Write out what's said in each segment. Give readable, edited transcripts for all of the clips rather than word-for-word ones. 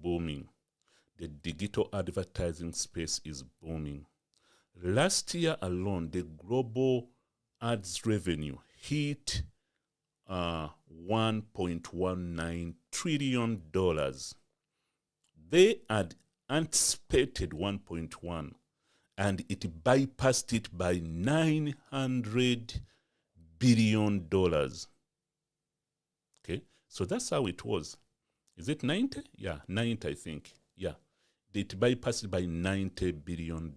booming. The digital advertising space is booming. Last year alone, the global ads revenue hit $1.19 trillion. They had anticipated 1.1 and it bypassed it by $900 billion. Okay, so that's how it was. Is it 90? Yeah, 90, I think. Yeah, it bypassed it by $90 billion.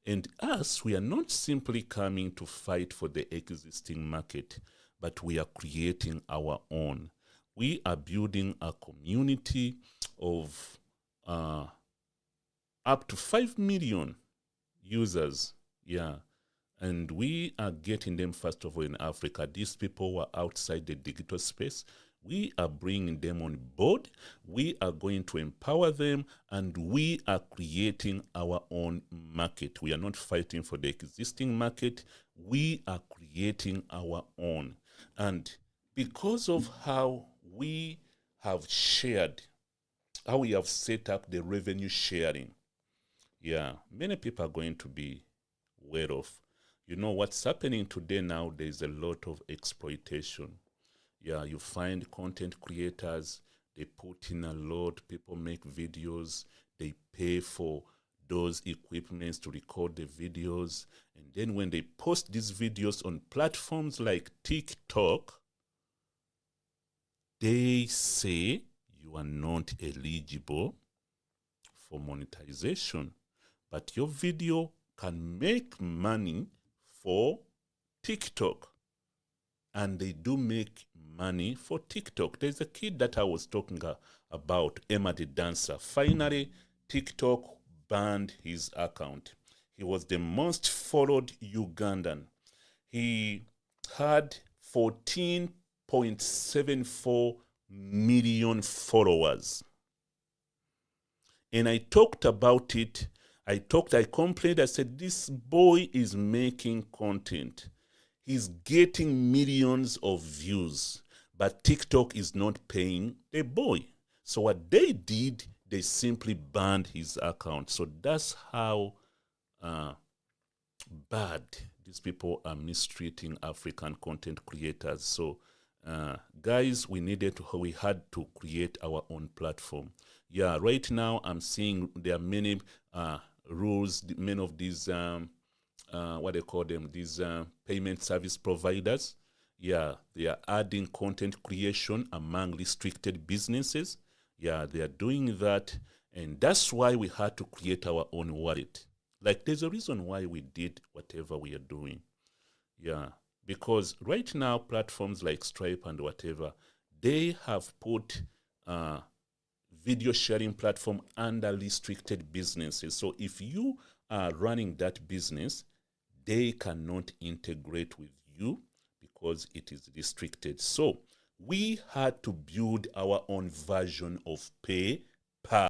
And us, we are not simply coming to fight for the existing market, but we are creating our own. We are building a community of up to 5 million users. Yeah. And we are getting them, first of all, in Africa. These people were outside the digital space. We are bringing them on board. We are going to empower them, and we are creating our own market. We are not fighting for the existing market. We are creating our own. And because of how we have shared, how we have set up the revenue sharing, yeah, many people are going to be aware of. You know what's happening today now, there's a lot of exploitation. Yeah, you find content creators, they put in a lot, people make videos, they pay for those equipments to record the videos. And then when they post these videos on platforms like TikTok, they say you are not eligible for monetization, but your video can make money for TikTok. And they do make money for TikTok. There's a kid that I was talking about, Emma the Dancer. Finally, TikTok banned his account. He was the most followed Ugandan. He had 14.74 million followers. And I talked about it. I complained, I said, this boy is making content. He's getting millions of views, but TikTok is not paying the boy. So what they did, they simply banned his account. So that's how bad these people are mistreating African content creators. So guys, we had to create our own platform. Yeah, right now I'm seeing there are many rules, many of these what they call them, these payment service providers. Yeah, they are adding content creation among restricted businesses. Yeah, they are doing that. And that's why we had to create our own wallet. Like, there's a reason why we did whatever we are doing. Yeah, because right now, platforms like Stripe and whatever, they have put video sharing platform under restricted businesses. So if you are running that business, they cannot integrate with you because it is restricted. So we had to build our own version of pay